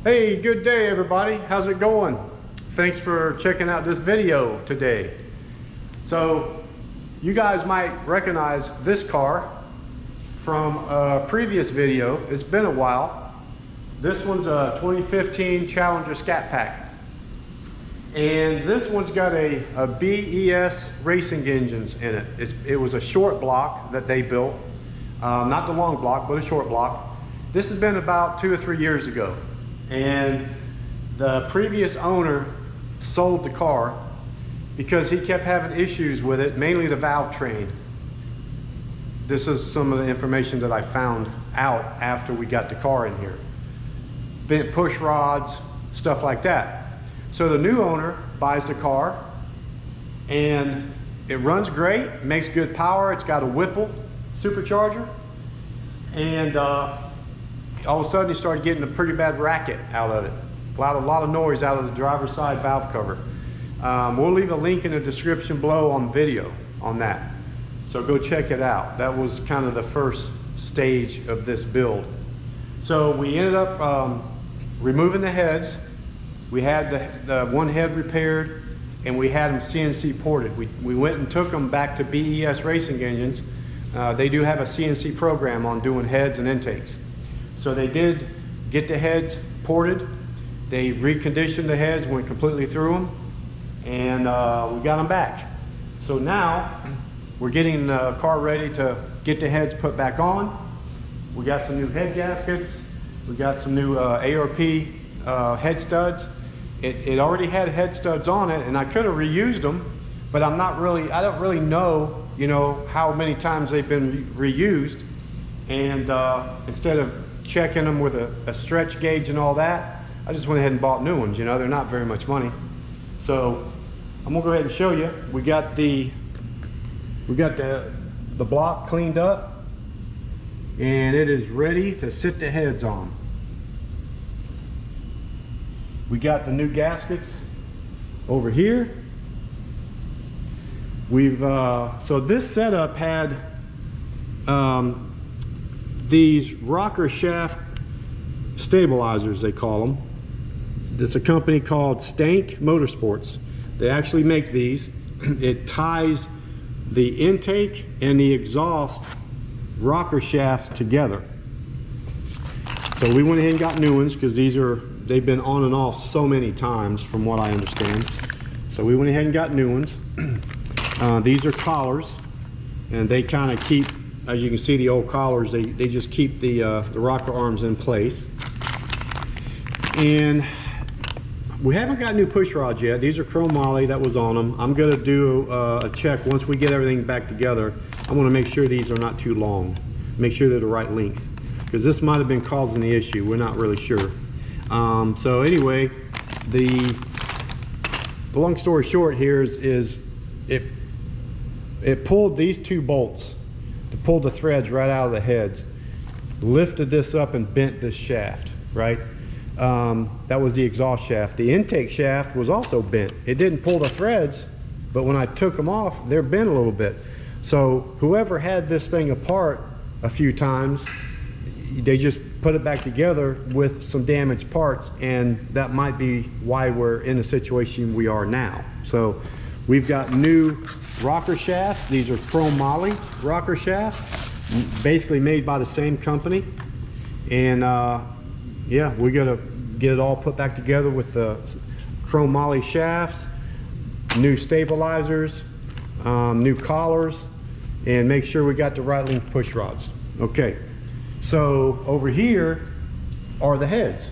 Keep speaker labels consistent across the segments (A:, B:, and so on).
A: Hey, good day everybody. How's it going? Thanks for checking out this video today. So you guys might recognize this car from a previous video. It's been a while. This one's a 2015 Challenger Scat Pack. And this one's got a BES Racing Engines in it. It was a short block that they built. Not the long block, but a short block. This has been about 2 or 3 years ago. And the previous owner sold the car because he kept having issues with it, mainly the valve train. This is some of the information that I found out after we got the car in here. Bent push rods, stuff like that. So the new owner buys the car and it runs great, makes good power. It's got a Whipple supercharger, and all of a sudden he started getting a pretty bad racket out of it. A lot of noise out of the driver's side valve cover. We'll leave a link in the description below on the video on that. So go check it out. That was kind of the first stage of this build. So we ended up removing the heads. We had the one head repaired and we had them CNC ported. We went and took them back to BES Racing Engines. They do have a CNC program on doing heads and intakes. So they did get the heads ported. They reconditioned the heads, went completely through them, and we got them back. So now we're getting the car ready to get the heads put back on. We got some new head gaskets. We got some new ARP head studs. It already had head studs on it, and I could have reused them, but I don't really know, how many times they've been reused. And instead of checking them with a stretch gauge and all that, I just went ahead and bought new ones. They're not very much money. So I'm gonna go ahead and show you. We got the block cleaned up and it is ready to sit the heads on. We got the new gaskets over here. So this setup had these rocker shaft stabilizers, they call them. It's a company called Stank Motorsports. They actually make these. It ties the intake and the exhaust rocker shafts together. So we went ahead and got new ones because they've been on and off so many times from what I understand. So we went ahead and got new ones. These are collars, and they kind of keep, as you can see, the old collars, they just keep the rocker arms in place. And we haven't got new push rods yet. These are chrome moly that was on them. I'm gonna do a check once we get everything back together. I wanna make sure these are not too long. Make sure they're the right length, because this might have been causing the issue. We're not really sure. So anyway, the long story short here is it pulled these two bolts to pull the threads right out of the heads, lifted this up and bent this shaft, right? That was the exhaust shaft. The intake shaft was also bent. It didn't pull the threads, but when I took them off, they're bent a little bit. So whoever had this thing apart a few times, they just put it back together with some damaged parts, and that might be why we're in the situation we are now. So we've got new rocker shafts. These are chrome moly rocker shafts, basically made by the same company. And yeah, we gotta get it all put back together with the chrome moly shafts, new stabilizers, new collars, and make sure we got the right length push rods. Okay, so over here are the heads,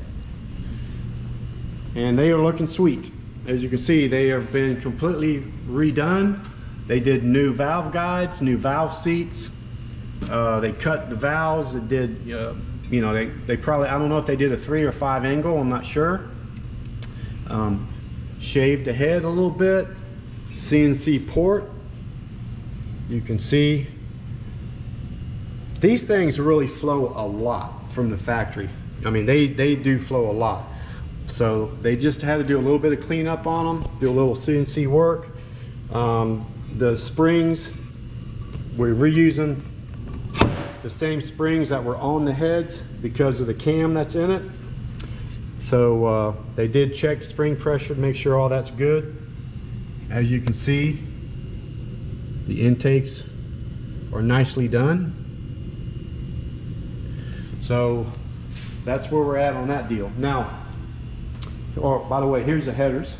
A: and they are looking sweet. As you can see, they have been completely redone. They did new valve guides, new valve seats. They cut the valves. It did, they probably, I don't know if they did a 3 or 5 angle, I'm not sure. Shaved the head a little bit. CNC port. You can see these things really flow a lot from the factory. I mean, they do flow a lot. So they just had to do a little bit of cleanup on them, do a little CNC work. The springs, we're reusing the same springs that were on the heads because of the cam that's in it. So they did check spring pressure to make sure all that's good. As you can see, the intakes are nicely done. So that's where we're at on that deal. Now, by the way, here's the headers.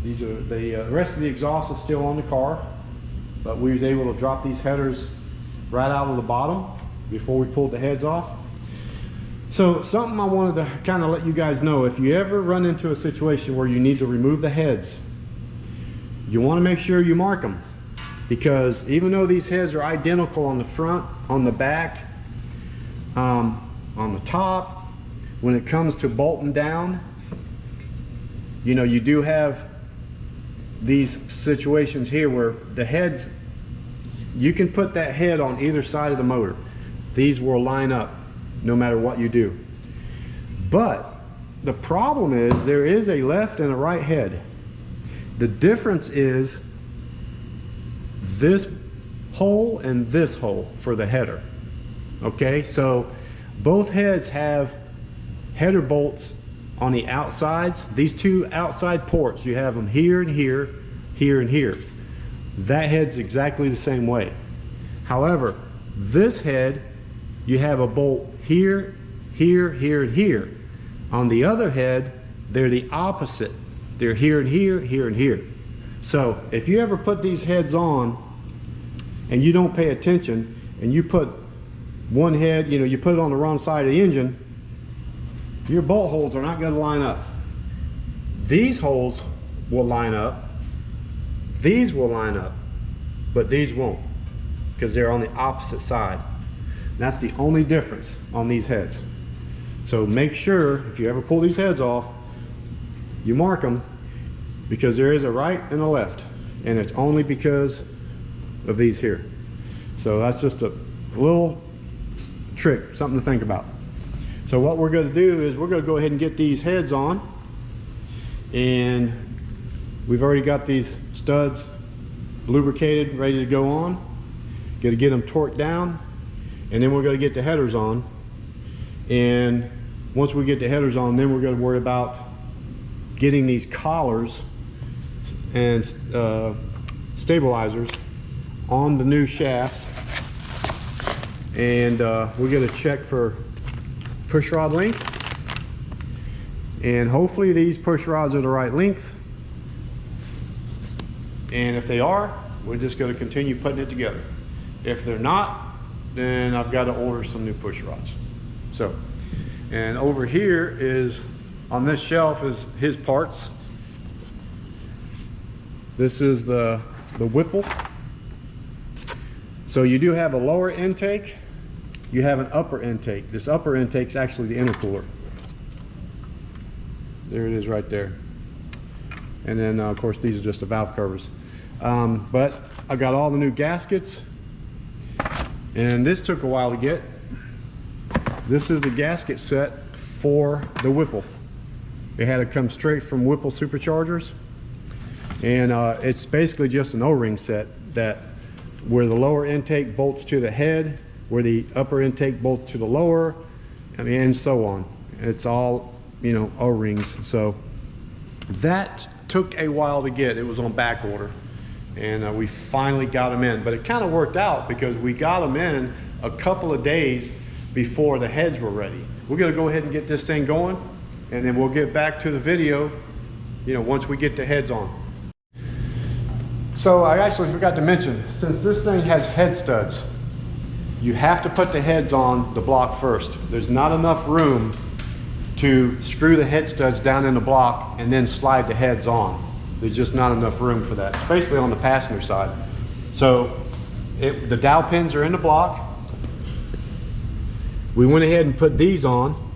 A: These are the rest of the exhaust is still on the car, but we was able to drop these headers right out of the bottom before we pulled the heads off. So something I wanted to kind of let you guys know, if you ever run into a situation where you need to remove the heads, you want to make sure you mark them, because even though these heads are identical on the front, on the back, on the top, when it comes to bolting down, you know, you do have these situations here where the heads, you can put that head on either side of the motor. These will line up no matter what you do. But the problem is there is a left and a right head. The difference is this hole and this hole for the header. Okay, so both heads have header bolts on the outsides. These two outside ports, you have them here and here, here and here. That head's exactly the same way. However, this head, you have a bolt here, here, here, and here. On the other head, they're the opposite. They're here and here, here and here. So if you ever put these heads on and you don't pay attention and you put one head, you know, you put it on the wrong side of the engine, your bolt holes are not going to line up. These holes will line up, these will line up, but these won't, because they're on the opposite side. That's the only difference on these heads. So make sure if you ever pull these heads off, you mark them, because there is a right and a left, and it's only because of these here. So that's just a little trick, something to think about. So what we're going to do is we're going to go ahead and get these heads on, and we've already got these studs lubricated, ready to go on. Got to get them torqued down, and then we're going to get the headers on. And once we get the headers on, then we're going to worry about getting these collars and stabilizers on the new shafts, and we're going to check for push rod length, and hopefully these push rods are the right length, and if they are, we're just going to continue putting it together. If they're not, then I've got to order some new push rods. So, and over here is, on this shelf is his parts. This is the Whipple. So you do have a lower intake, you have an upper intake. This upper intake is actually the intercooler. There it is right there. And then of course these are just the valve covers. But I got all the new gaskets, and this took a while to get. This is the gasket set for the Whipple. It had to come straight from Whipple superchargers, and it's basically just an O-ring set that where the lower intake bolts to the head, where the upper intake bolts to the lower, I mean, and so on. It's all, you know, O-rings. So that took a while to get. It was on back order, and we finally got them in. But it kind of worked out because we got them in a couple of days before the heads were ready. We're going to go ahead and get this thing going, and then we'll get back to the video, you know, once we get the heads on. So I actually forgot to mention, since this thing has head studs, you have to put the heads on the block first. There's not enough room to screw the head studs down in the block and then slide the heads on. There's just not enough room for that, especially on the passenger side. So the dowel pins are in the block. We went ahead and put these on.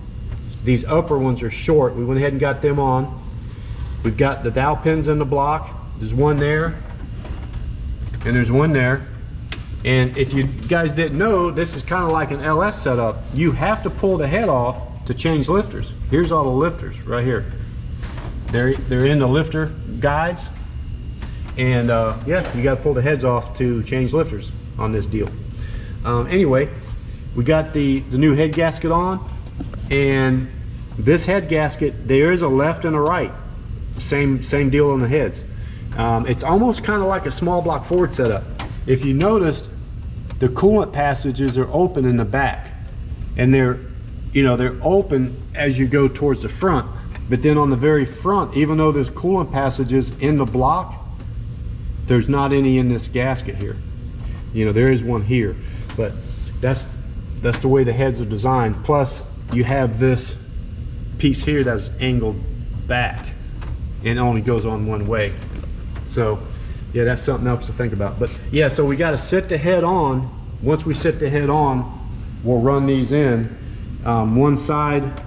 A: These upper ones are short. We went ahead and got them on. We've got the dowel pins in the block. There's one there, and there's one there. And if you guys didn't know, this is kind of like an LS setup. You have to pull the head off to change lifters. Here's all the lifters right here. They're in the lifter guides, and yeah, you got to pull the heads off to change lifters on this deal. Anyway, we got the new head gasket on, and this head gasket, there is a left and a right. Same deal on the heads. It's almost kind of like a small block Ford setup. If you noticed, the coolant passages are open in the back, and they're open as you go towards the front. But then on the very front, even though there's coolant passages in the block, there's not any in this gasket here. There is one here, but that's the way the heads are designed. Plus, you have this piece here that's angled back and only goes on one way. So yeah, that's something else to think about. But yeah, so we got to set the head on. Once we set the head on, we'll run these in. One side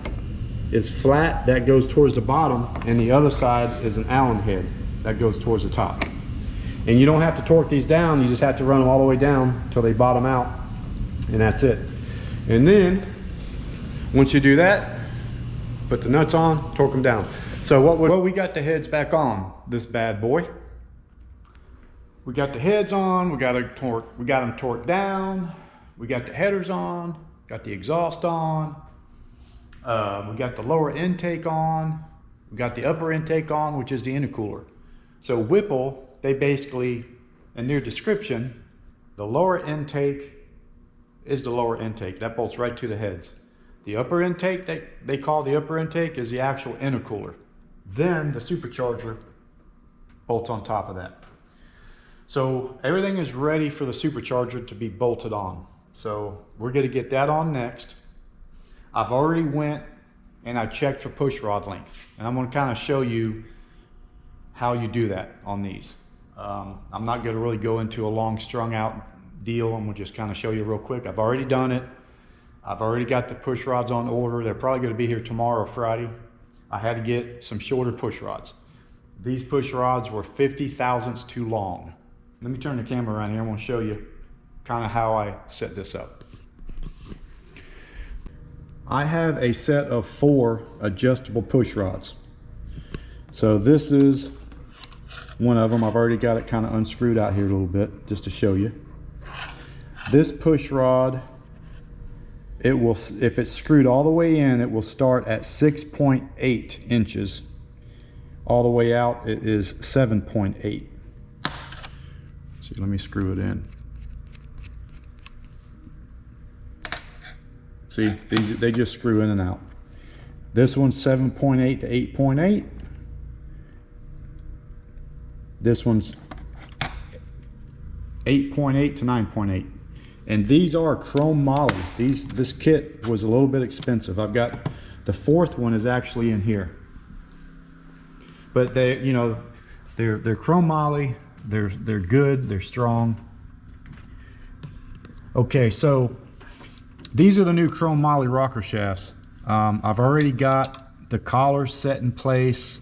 A: is flat, that goes towards the bottom, and the other side is an Allen head that goes towards the top. And you don't have to torque these down, you just have to run them all the way down until they bottom out, and that's it. And then once you do that, put the nuts on, torque them down. So we got the heads back on this bad boy. We got the heads on, we got them torqued down, we got the headers on, got the exhaust on, we got the lower intake on, we got the upper intake on, which is the intercooler. So Whipple, they basically, in their description, the lower intake is the lower intake. That bolts right to the heads. The upper intake, they call the upper intake, is the actual intercooler. Then the supercharger bolts on top of that. So everything is ready for the supercharger to be bolted on. So we're going to get that on next. I've already went and I checked for push rod length, and I'm going to kind of show you how you do that on these. I'm not going to really go into a long strung out deal. I'm going to just kind of show you real quick. I've already done it. I've already got the push rods on order. They're probably going to be here tomorrow or Friday. I had to get some shorter push rods. These push rods were 50 thousandths too long. Let me turn the camera around here. I want to show you kind of how I set this up. I have a set of 4 adjustable push rods. So this is one of them. I've already got it kind of unscrewed out here a little bit just to show you. This push rod, it will, if it's screwed all the way in, it will start at 6.8 inches. All the way out, it is 7.8. See, let me screw it in. See, they just screw in and out. This one's 7.8 to 8.8. This one's 8.8 to 9.8. And these are chrome moly. This kit was a little bit expensive. I've got the 4th one is actually in here. But they're chrome moly. They're good. They're strong. Okay, so these are the new chrome moly rocker shafts. I've already got the collars set in place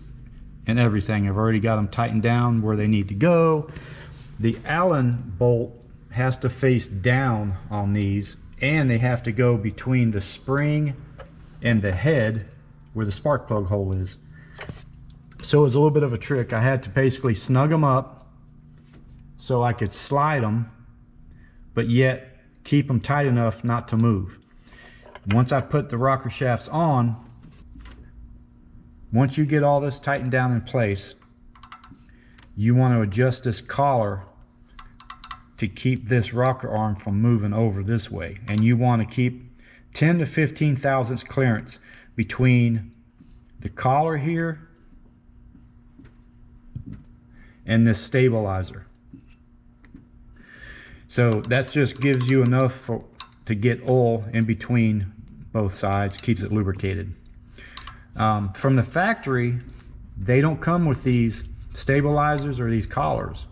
A: and everything. I've already got them tightened down where they need to go. The Allen bolt has to face down on these, and they have to go between the spring and the head where the spark plug hole is. So it was a little bit of a trick. I had to basically snug them up so I could slide them, but yet keep them tight enough not to move. Once I put the rocker shafts on, once you get all this tightened down in place, you want to adjust this collar to keep this rocker arm from moving over this way. And you want to keep 10 to 15 thousandths clearance between the collar here and this stabilizer. So that just gives you enough to get oil in between both sides, keeps it lubricated. From the factory, they don't come with these stabilizers or these collars.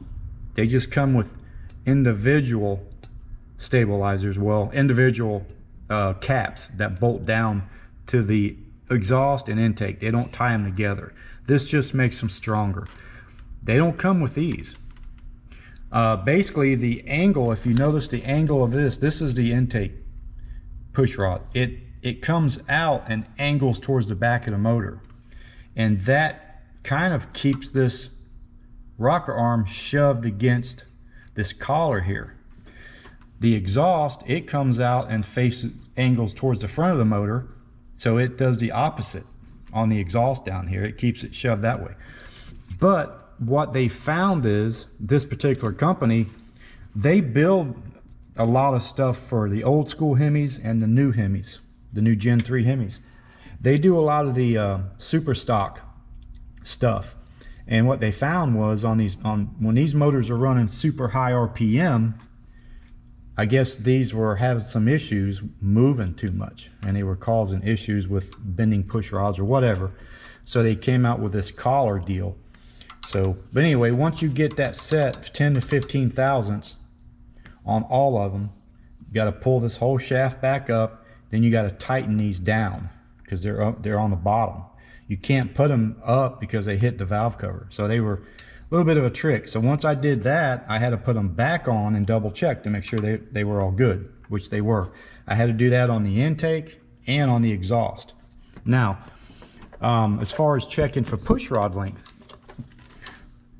A: They just come with individual stabilizers, well, individual caps that bolt down to the exhaust and intake. They don't tie them together. This just makes them stronger. They don't come with these. Basically, the angle, if you notice the angle of this is the intake push rod. It comes out and angles towards the back of the motor, and that kind of keeps this rocker arm shoved against this collar here. The exhaust, it comes out and angles towards the front of the motor,
B: So it does the opposite on the exhaust down here. It keeps it shoved that way. But what they found is this particular company, they build a lot of stuff for the old school Hemis and the new Hemis, the new Gen 3 Hemis. They do a lot of the super stock stuff. And what they found was when these motors are running super high RPM, I guess these were having some issues moving too much, and they were causing issues with bending push rods or whatever. So they came out with this collar deal. So, but anyway, once you get that set 10 to 15 thousandths on all of them, you got to pull this whole shaft back up. Then you got to tighten these down because they're on the bottom. You can't put them up because they hit the valve cover. So they were a little bit of a trick. So once I did that, I had to put them back on and double check to make sure they were all good, which they were. I had to do that on the intake and on the exhaust. Now, as far as checking for push rod length,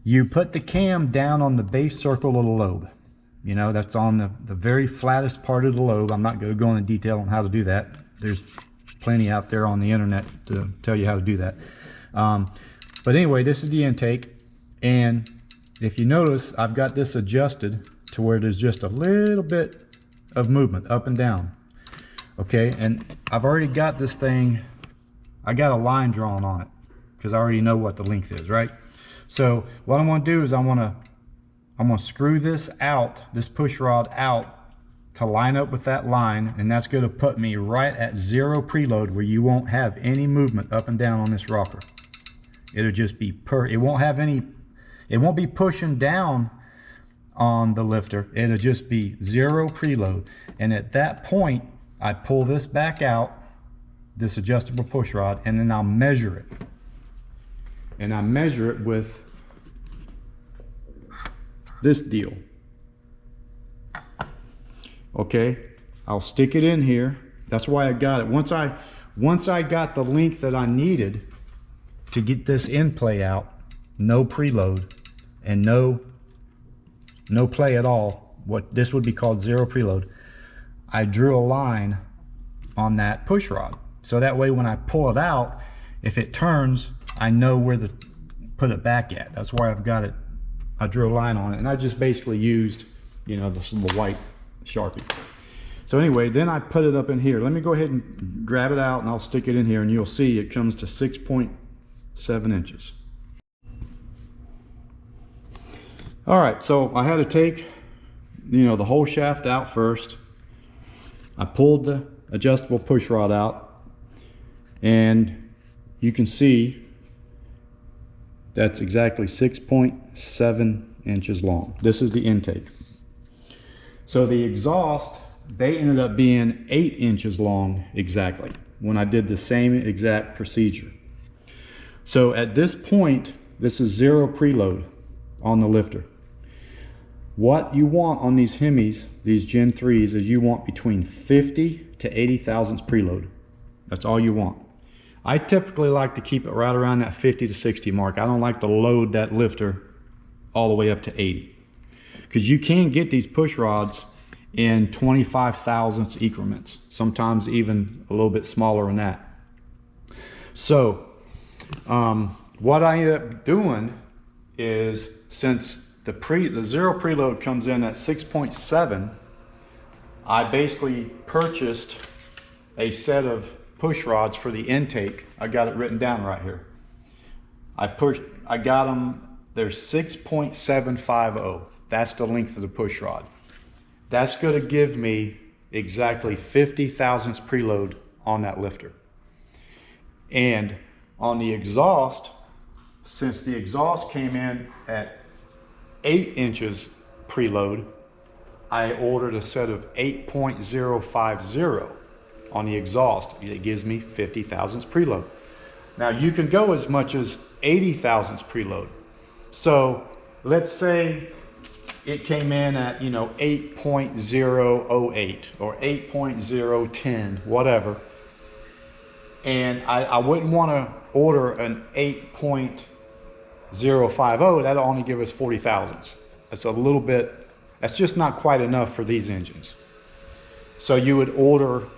B: you put the cam down on the base circle of the lobe. You know, that's on the very flattest part of the lobe. I'm not going to go into detail on how to do that. There's plenty out there on the internet to tell you how to do that. But anyway, this is the intake. And if you notice, I've got this adjusted to where there's just a little bit of movement up and down. Okay, and I've already got this thing, I got a line drawn on it because I already know what the length is, right? So what I'm going to do is I'm going to screw this out, this push rod out, to line up with that line, and that's going to put me right at 0 preload, where you won't have any movement up and down on this rocker. It'll just be it won't be pushing down on the lifter. It'll just be 0 preload. And at that point, I pull this back out, this adjustable push rod, and then I'll measure it. And I measure it with this deal. Okay, I'll stick it in here. That's why I got it. Once I got the length that I needed to get this in play out, no preload and no play at all, what this would be called 0 preload, I drew a line on that push rod. So that way when I pull it out, if it turns, I know where to put it back at. That's why I've got it. I drew a line on it, and I just basically used, you know, this little white Sharpie. So anyway, then I put it up in here. Let me go ahead and grab it out, and I'll stick it in here, and you'll see it comes to 6.7 inches. All right, so I had to take, you know, the whole shaft out first. I pulled the adjustable push rod out, and you can see that's exactly 6.7 inches long. This is the intake. So the exhaust, they ended up being 8 inches long exactly when I did the same exact procedure. So at this point, this is 0 preload on the lifter. What you want on these Hemis, these Gen 3s, is you want between 50 to 80 thousandths preload. That's all you want. I typically like to keep it right around that 50 to 60 mark. I don't like to load that lifter all the way up to 80. Because you can get these push rods in 25 thousandths increments, sometimes even a little bit smaller than that. So what I ended up doing is, since the 0 preload comes in at 6.7, I basically purchased a set of push rods for the intake. I got it written down right here. I got them, they're 6.750. That's the length of the push rod. That's going to give me exactly 50 thousandths preload on that lifter. And on the exhaust, since the exhaust came in at 8 inches preload, I ordered a set of 8.050 on the exhaust. It gives me 50 thousandths preload. Now you can go as much as 80 thousandths preload. So let's say it came in at, you know, 8.008 or 8.010, whatever. And I wouldn't want to order an 8.050. That'll only give us 40 thousandths. That's a little bit, that's just not quite enough for these engines. So you would order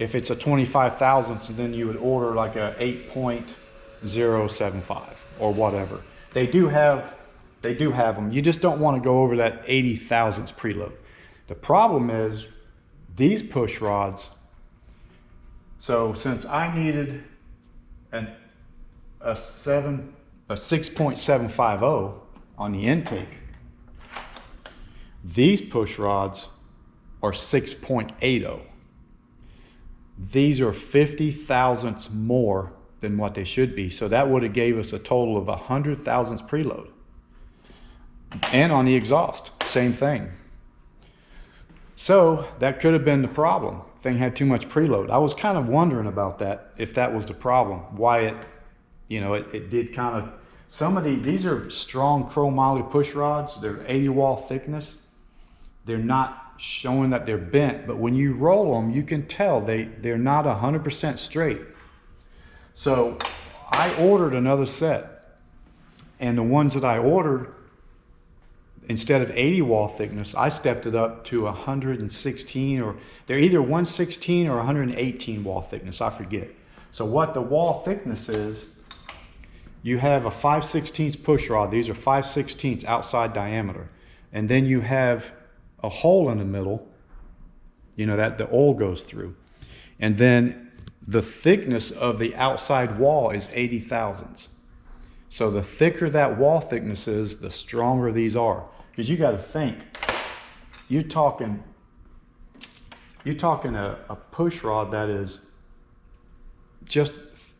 B: if it's a 25 thousandths, then you would order like a 8.075 or whatever. They do have them. You just don't want to go over that 80 thousandths preload. The problem is these push rods. So since I needed a 6.750 on the intake, these push rods are 6.80. These are 50 thousandths more than what they should be. So that would have gave us a total of 100 thousandths preload. And on the exhaust, same thing. So that could have been the problem. Thing had too much preload. I was kind of wondering about that, if that was the problem, why it, it did kind of, some of these are strong chromoly push rods. They're 80 wall thickness. They're not showing that they're bent, but when you roll them, you can tell they're not 100% straight. So I ordered another set, and the ones that I ordered, instead of 80 wall thickness, I stepped it up to 116, or they're either 116 or 118 wall thickness, I forget. So what the wall thickness is, you have a 5/16 push rod. These are 5/16 outside diameter. And then you have a hole in the middle, that the oil goes through. And then the thickness of the outside wall is 80 thousandths. So the thicker that wall thickness is, the stronger these are. Because you got to think, you're talking a push rod that is just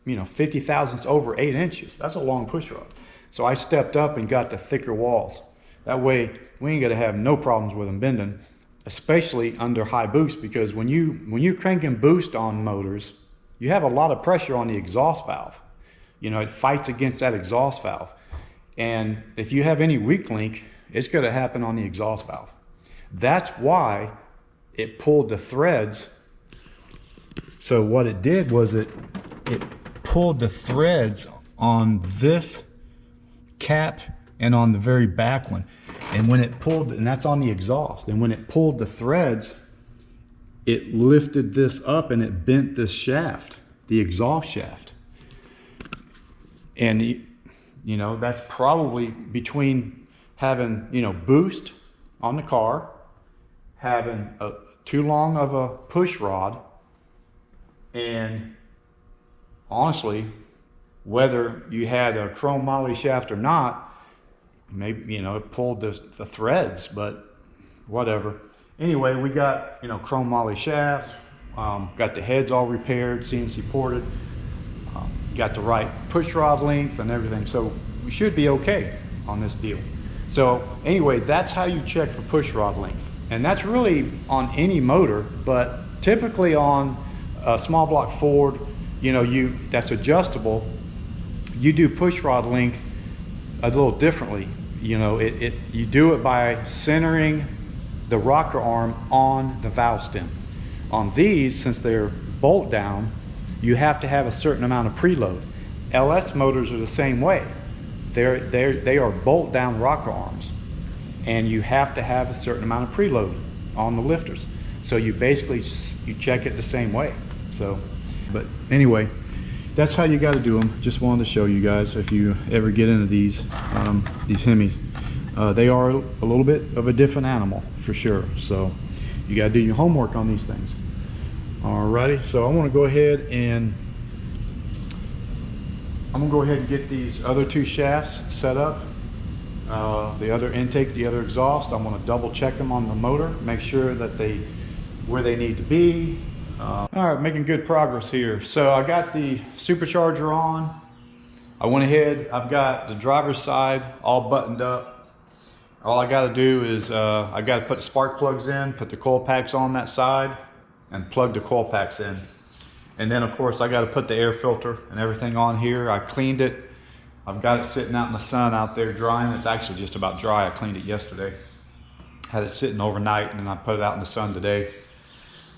B: 50 thousandths over 8 inches. That's a long push rod. So I stepped up and got the thicker walls. That way we ain't gonna have no problems with them bending, especially under high boost, because when you're cranking boost on motors, you have a lot of pressure on the exhaust valve. It fights against that exhaust valve. And if you have any weak link, it's gonna happen on the exhaust valve. That's why it pulled the threads. So what it did was it pulled the threads on this cap and on the very back one. And when it pulled, and that's on the exhaust, and when it pulled the threads, it lifted this up and it bent this shaft, the exhaust shaft. And that's probably between having boost on the car, having too long of a push rod, and honestly, whether you had a chrome moly shaft or not, maybe it pulled the threads, but whatever. Anyway, we got chrome moly shafts, got the heads all repaired, CNC ported, got the right push rod length and everything, so we should be okay on this deal. So anyway, that's how you check for push rod length, and that's really on any motor, but typically on a small block Ford, that's adjustable, you do push rod length a little differently. You do it by centering the rocker arm on the valve stem. On these, since they're bolt down, you have to have a certain amount of preload. LS motors are the same way. They are bolt down rocker arms, and you have to have a certain amount of preload on the lifters. So you basically check it the same way. So, but anyway, that's how you got to do them. Just wanted to show you guys, if you ever get into these Hemis, they are a little bit of a different animal for sure. So you got to do your homework on these things. Alrighty, so I want to go ahead and get these other two shafts set up. The other intake, the other exhaust, I'm going to double check them on the motor, make sure that where they need to be. All right, making good progress here. So I got the supercharger on. I went ahead, I've got the driver's side all buttoned up. All I got to do is I got to put the spark plugs in, put the coil packs on that side, and plug the coil packs in. And then of course I got to put the air filter and everything on here. I cleaned it. I've got it sitting out in the sun out there drying. It's actually just about dry. I cleaned it yesterday. Had it sitting overnight, and then I put it out in the sun today.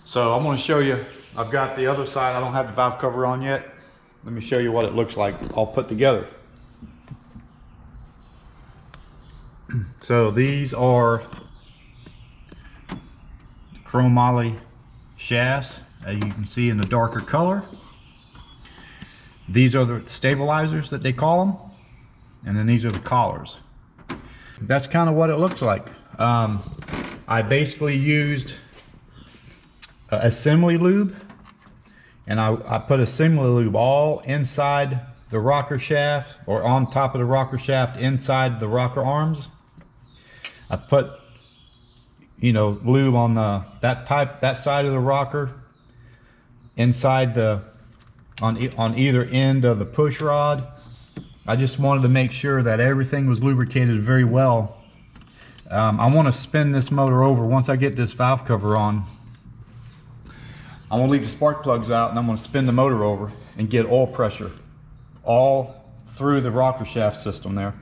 B: So I'm going to show you, I've got the other side, I don't have the valve cover on yet. Let me show you what it looks like all put together. So these are chromoly shafts. as you can see in the darker color. These are the stabilizers that they call them, and then these are the collars. That's kind of what it looks like. I basically used assembly lube, and I put assembly lube all inside the rocker shaft, or on top of the rocker shaft inside the rocker arms. I put, you know, lube on that side of the rocker, inside on either end of the push rod. I just wanted to make sure that everything was lubricated very well. I want to spin this motor over. Once I get this valve cover on, I'm going to leave the spark plugs out, and I'm going to spin the motor over and get oil pressure all through the rocker shaft system there.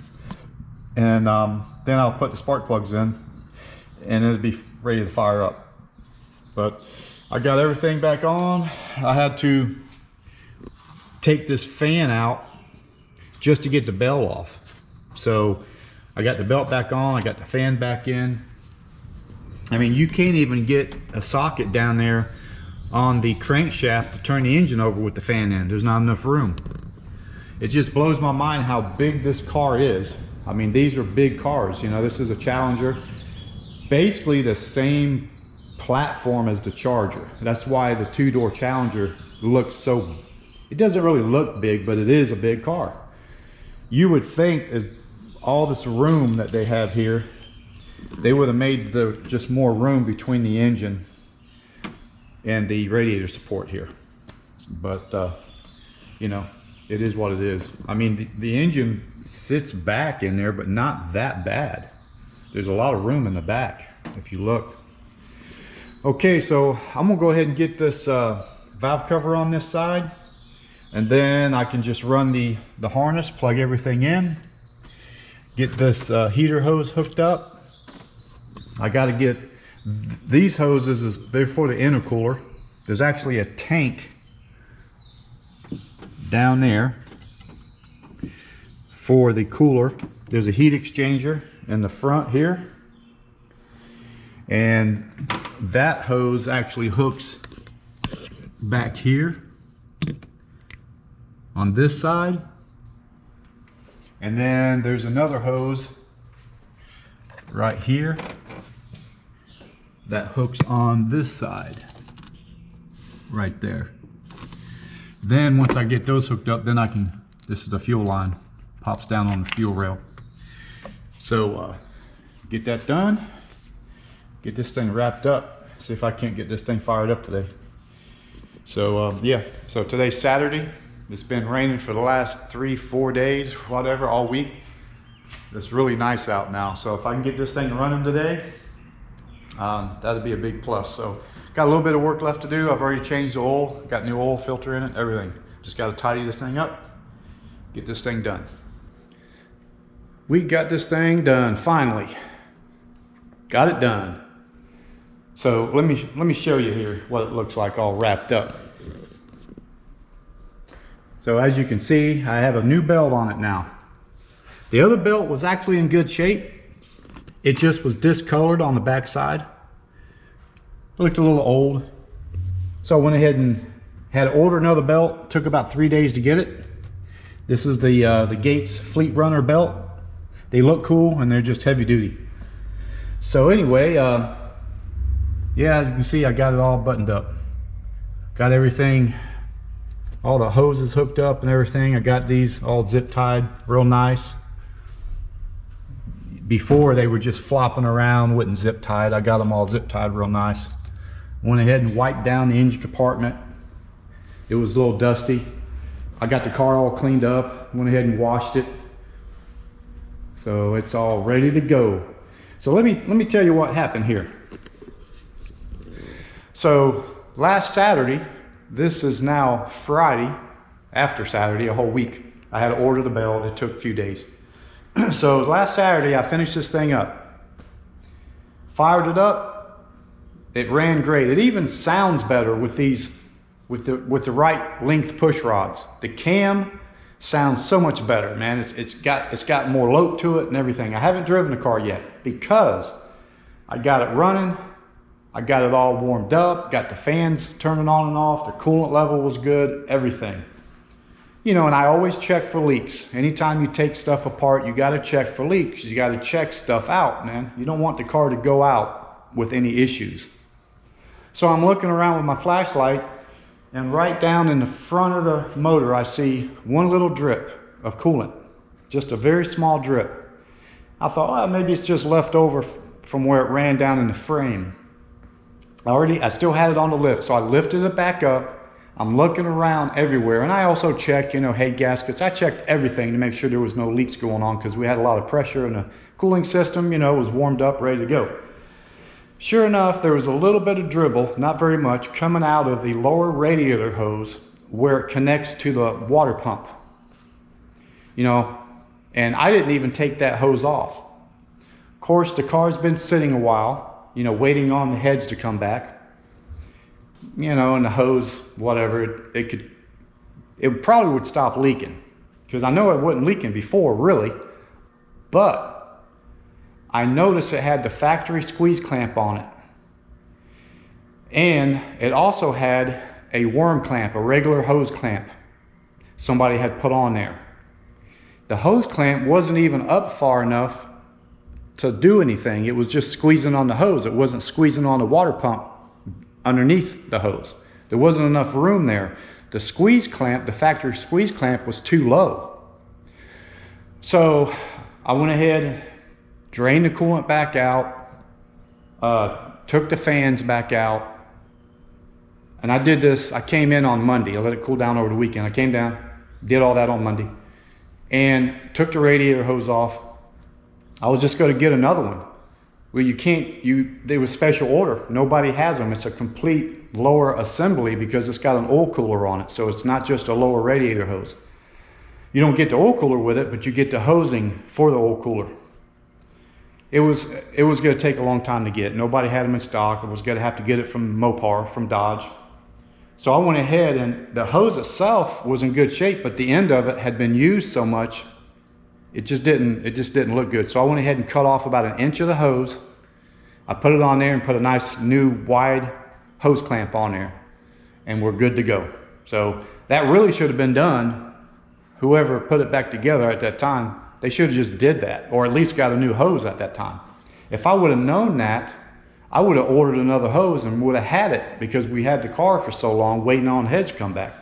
B: And then I'll put the spark plugs in, and it'll be ready to fire up. But I got everything back on. I had to take this fan out just to get the belt off. So I got the belt back on, I got the fan back in. I mean, you can't even get a socket down there on the crankshaft to turn the engine over with the fan in. There's not enough room. It just blows my mind how big this car is. I mean, these are big cars. You know, this is a Challenger, basically the same platform as the Charger. That's why the two-door Challenger looks so, it doesn't really look big, but it is a big car. You would think, as all this room that they have here, they would have made just more room between the engine and the radiator support here. But you know, it is what it is. I mean, the engine sits back in there, but not that bad. There's a lot of room in the back if you look. Okay, so I'm gonna go ahead and get this valve cover on this side, and then I can just run the harness, plug everything in, get this heater hose hooked up. I got to get these hoses, they're for the intercooler. There's actually a tank down there for the cooler. There's a heat exchanger in the front here, and that hose actually hooks back here on this side, and then there's another hose right here that hooks on this side right there. Then once I get those hooked up, then I can, this is the fuel line, pops down on the fuel rail. So get that done, get this thing wrapped up, see if I can't get this thing fired up today. So yeah, so today's Saturday. It's been raining for the last 3-4 days, whatever, all week. It's really nice out now. So if I can get this thing running today, that'd be a big plus. So got a little bit of work left to do. I've already changed the oil, got new oil filter in it, everything. Just got to tidy this thing up, get this thing done. We got this thing done, finally. Got it done. So let me show you here what it looks like all wrapped up. So as you can see, I have a new belt on it now. The other belt was actually in good shape. It just was discolored on the back side. It looked a little old. So I went ahead and had to order another belt. Took about 3 days to get it. This is the Gates Fleet Runner belt. They look cool and they're just heavy duty. So anyway, yeah, as you can see, I got it all buttoned up. Got everything, all the hoses hooked up and everything. I got these all zip tied real nice. Before they were just flopping around, wouldn't zip tied. I got them all zip tied real nice. Went ahead and wiped down the engine compartment. It was a little dusty. I got the car all cleaned up, went ahead and washed it. So it's all ready to go. So let me tell you what happened here. So last Saturday, this is now Friday, after Saturday, a whole week. I had to order the belt, it took a few days. So last Saturday, I finished this thing up. Fired it up, it ran great. It even sounds better with these, with the right length push rods. The cam sounds so much better, man. It's got more lope to it and everything. I haven't driven the car yet because I got it running
A: I got it all warmed up, got the fans turning on and off, the coolant level was good, everything. You know, and I always check for leaks. Anytime you take stuff apart, you got to check for leaks. You got to check stuff out, man. You don't want the car to go out with any issues. So I'm looking around with my flashlight, and right down in the front of the motor, I see one little drip of coolant, just a very small drip. I thought, oh, maybe it's just left over from where it ran down in the frame. I still had it on the lift, so I lifted it back up. I'm looking around everywhere, and I also checked, you know, head gaskets. I checked everything to make sure there was no leaks going on, because we had a lot of pressure in the cooling system, you know, it was warmed up, ready to go. Sure enough, there was a little bit of dribble, not very much, coming out of the lower radiator hose where it connects to the water pump. You know, and I didn't even take that hose off. Of course, the car's been sitting a while, you know, waiting on the heads to come back. You know, and the hose, whatever, it probably would stop leaking, because I know it wasn't leaking before, really, but I noticed it had the factory squeeze clamp on it, and it also had a worm clamp, a regular hose clamp somebody had put on there. The hose clamp wasn't even up far enough to do anything. It was just squeezing on the hose. It wasn't squeezing on the water pump underneath the hose. There wasn't enough room there. The squeeze clamp, the factory squeeze clamp, was too low. So I went ahead, drained the coolant back out, took the fans back out, and I did this. I came in on Monday. I let it cool down over the weekend. I came down, did all that on Monday, and took the radiator hose off. I was just going to get another one. Well, you can't, they were special order. Nobody has them. It's a complete lower assembly because it's got an oil cooler on it. So it's not just a lower radiator hose. You don't get the oil cooler with it, but you get the hosing for the oil cooler. It was going to take a long time to get. Nobody had them in stock. I was going to have to get it from Mopar, from Dodge. So I went ahead, and the hose itself was in good shape, but the end of it had been used so much, it just didn't look good. So I went ahead and cut off about 1 inch of the hose. I put it on there and put a nice new wide hose clamp on there, and we're good to go. So that really should have been done. Whoever put it back together at that time, they should have just did that, or at least got a new hose at that time. If I would have known that, I would have ordered another hose and would have had it, because we had the car for so long waiting on heads to come back.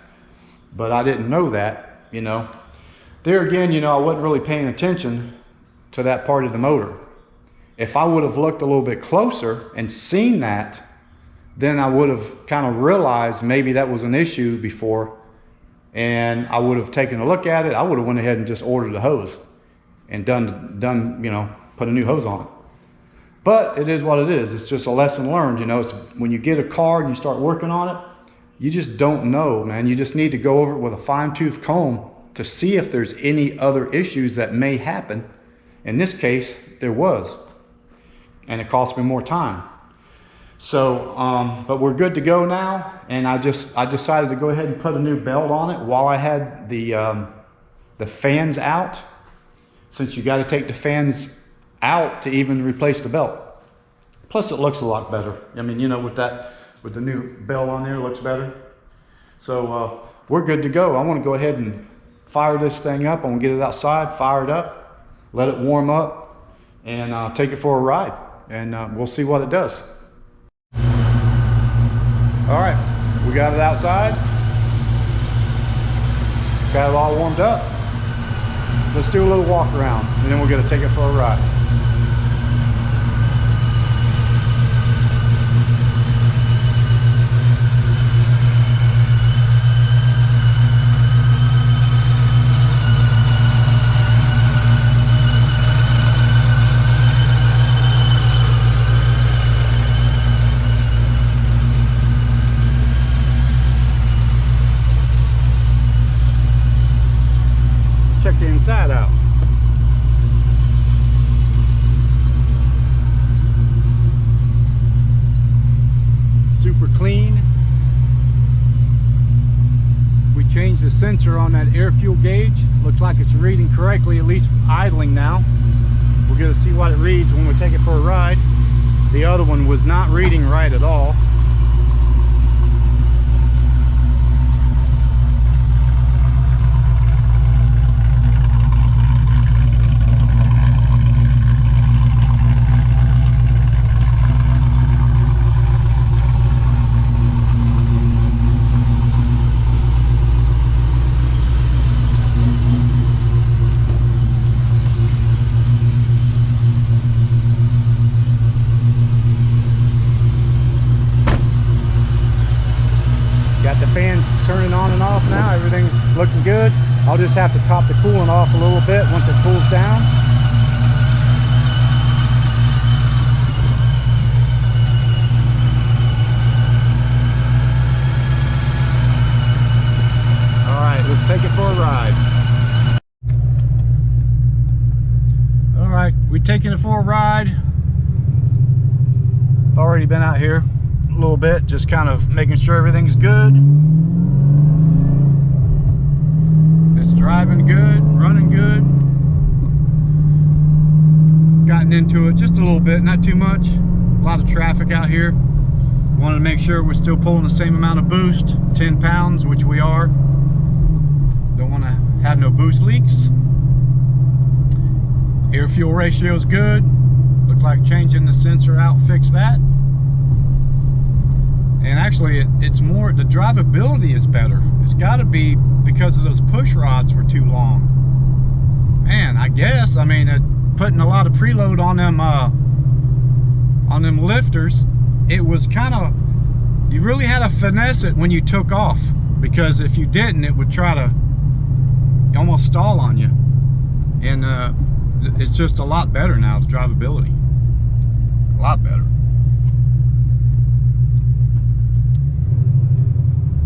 A: But I didn't know that, you know. There again, you know, I wasn't really paying attention to that part of the motor. If I would have looked a little bit closer and seen that, then I would have kind of realized maybe that was an issue before, and I would have taken a look at it. I would have went ahead and just ordered a hose and done, you know, put a new hose on it. But it is what it is. It's just a lesson learned, you know. It's when you get a car and you start working on it, you just don't know, man. You just need to go over it with a fine-tooth comb to see if there's any other issues that may happen. In this case, there was, and it cost me more time. So, but we're good to go now, and I decided to go ahead and put a new belt on it while I had the fans out, since you got to take the fans out to even replace the belt. Plus, it looks a lot better. I mean, you know, with the new belt on there, it looks better. So we're good to go. I want to go ahead and fire this thing up. I'm gonna get it outside, fire it up, let it warm up, and take it for a ride, and we'll see what it does. All right, we got it outside, got it all warmed up. Let's do a little walk around, and then we're gonna take it for a ride. Check the inside out. Super clean. We changed the sensor on that air fuel gauge. Looks like it's reading correctly, at least idling now. We're going to see what it reads when we take it for a ride.
B: The other one was not reading right at all. Turning on and off now, everything's looking good. I'll just have to top the coolant off a little bit once it cools down. All right, let's take it for a ride. All right, we're taking it for a ride. Already been out here a little bit, just kind of making sure everything's good. It's driving good, running good. Gotten into it just a little bit, not too much. A lot of traffic out here. Wanted to make sure we're still pulling the same amount of boost, 10 pounds, which we are. Don't want to have no boost leaks. Air fuel ratio is good. Looked like changing the sensor out fixed that. And actually, it's more, the drivability is better. It's got to be because of those push rods were too long. Man, I guess, I mean, putting a lot of preload on them lifters, it was kind of, you really had to finesse it when you took off, because if you didn't, it would try to almost stall on you. And it's just a lot better now, the drivability. A lot better.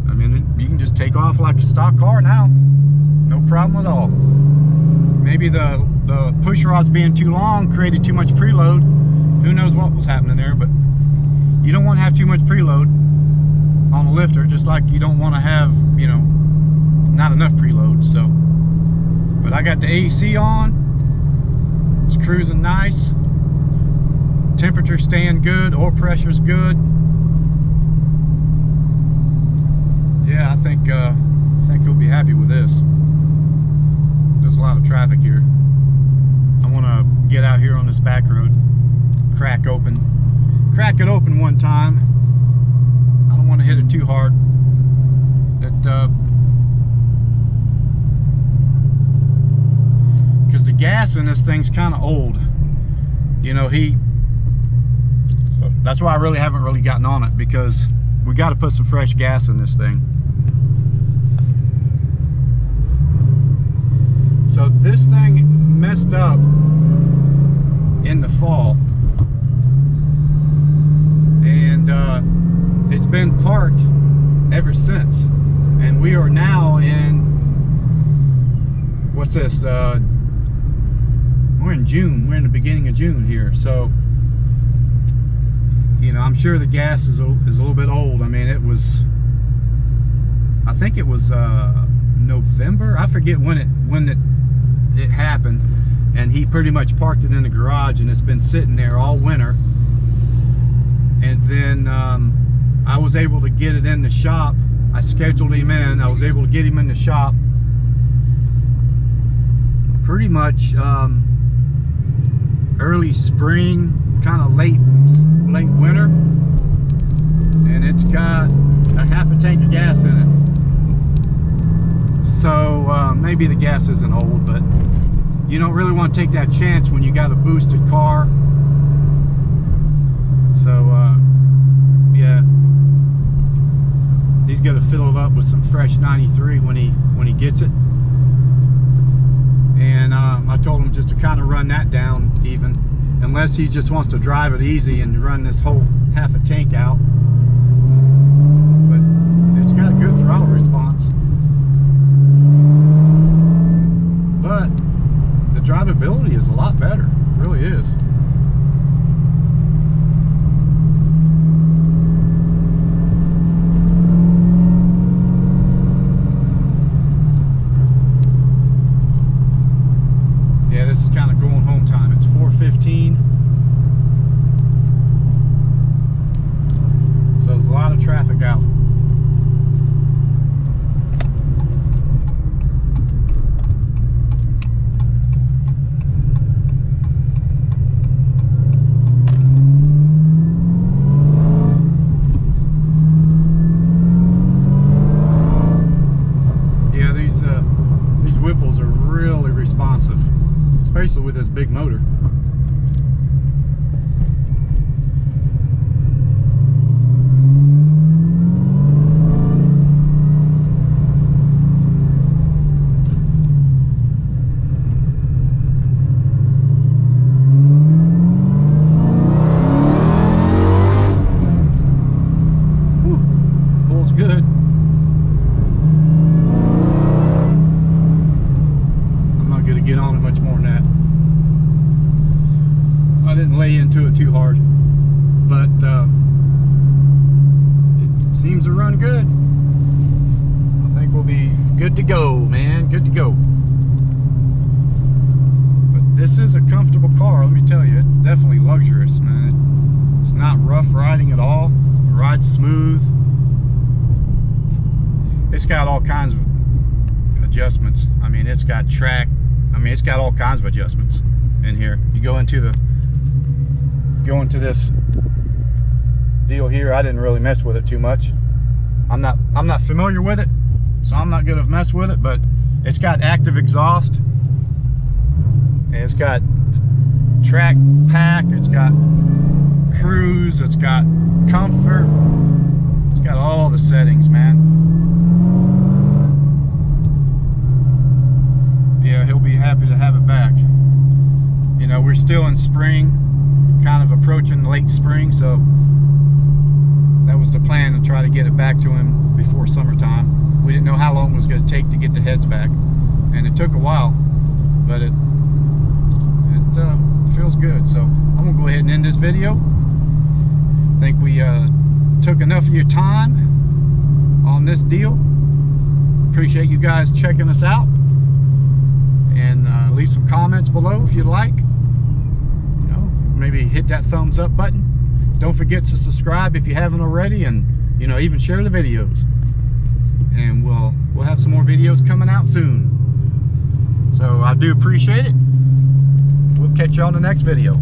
B: I mean, you can just take off like a stock car now. No problem at all. Maybe the push rods being too long created too much preload. Who knows what was happening there, but you don't want to have too much preload on a lifter, just like you don't want to have, you know, not enough preload. So, but I got the AC on. It's cruising nice. Temperature staying good. Oil pressure's good. Yeah, I think you'll be happy with this. There's a lot of traffic here. I want to get out here on this back road, crack it open one time. I don't want to hit it too hard. Because the gas in this thing's kind of old. You know, so that's why I really haven't really gotten on it, because we got to put some fresh gas in this thing. So this thing messed up in the fall, and it's been parked ever since. And we are now in, what's this? We're in June. We're in the beginning of June here. So, you know, I'm sure the gas is a little bit old. I mean, I think it was November. I forget when it happened, and he pretty much parked it in the garage, and it's been sitting there all winter. And then I was able to get it in the shop. I scheduled him in. I was able to get him in the shop pretty much early spring, kind of late winter, and it's got a half a tank of gas in it. So maybe the gas isn't old, but you don't really want to take that chance when you got a boosted car. So yeah, he's got to fill it up with some fresh 93 when he gets it. And I told him just to kind of run that down even, unless he just wants to drive it easy and run this whole half a tank out. But it's got a good throttle response. But the drivability is a lot better. It really is. Yeah, this is kind of going home time. It's 4:15. this big motor. Good. I'm not going to get on it much more than that. I didn't lay into it too hard, but it seems to run good. I think we'll be good to go, man. Good to go. But this is a comfortable car, let me tell you. It's definitely luxurious, man. It's not rough riding at all. It rides smooth. It's got all kinds of adjustments. I mean, it's got track. I mean, it's got all kinds of adjustments in here. You go into this deal here. I didn't really mess with it too much. I'm not familiar with it, so I'm not gonna mess with it. But it's got active exhaust, and it's got track pack. It's got cruise. It's got comfort. It's got all the settings, man. Yeah, he'll be happy to have it back. You know, we're still in spring, kind of approaching late spring, so that was the plan, to try to get it back to him before summertime. We didn't know how long it was going to take to get the heads back, and it took a while, but it feels good. So I'm gonna go ahead and end this video. I think we took enough of your time on this deal. Appreciate you guys checking us out. And leave some comments below if you'd like. You know, maybe hit that thumbs up button. Don't forget to subscribe if you haven't already, and you know, even share the videos. And we'll have some more videos coming out soon. So I do appreciate it. We'll catch you on the next video.